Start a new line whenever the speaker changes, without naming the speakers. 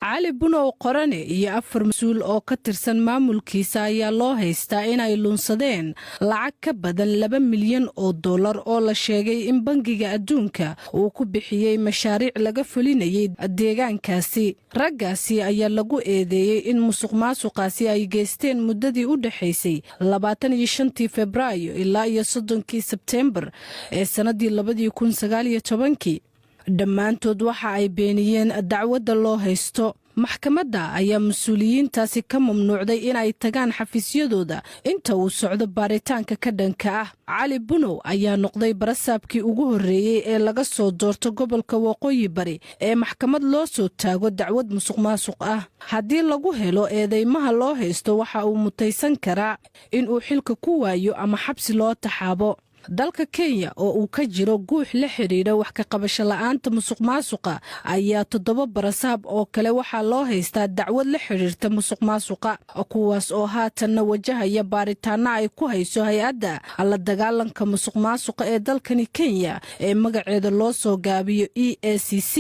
cali bunow qorane iyo 4 mas'uul oo ka tirsan maamulkiisa ayaa loo haystaa inay lunsadeen lacag ka badan 2 milyan oo dollar oo la sheegay in bangiga adduunka uu ku bixiyay mashaariic laga fulinayay deegaankaasi. Raggaasi ayaa lagu eedeeyay in musuqmaasuqaasi ay geysteen muddadii u dhaxaysay 25 Febraayo ilaa 30 Sebteembar ee sanadii 2019. dhammaantood waxa ay beeniyeen dacwadda loo haysto. maxkamadda ayaa mas'uuliyiintaasi ka mamnuucday inay tagaan xafiisyadooda inta uu socdo baaritaanka ka dhanka ah. cali bunow ayaa noqday barasaabkii ugu horreeyey ee laga soo doorto gobolka waqooyi bari ee maxkamad loo soo taago dacwad musuqmaasuq ah. haddii lagu helo eedeymaha loo haysto waxa uu mutaysan karaa in uu xilka ku waayo ama xabsi loo taxaabo. dalka Kenya oo uu ka jiro guux la xiriira wax ka qabasho la'aanta musuqmaasuqa ayaa 7 barasaab oo kale waxa loo haystaa dacwad la xiriirta musuqmaasuqa kuwaas oo haatanna wajahaya baaritaano ay ku hayso hay'adda la dagaalanka musuqmaasuqa ee dalkani Kenya ee magaceeda loo soo gaabiyo EACC.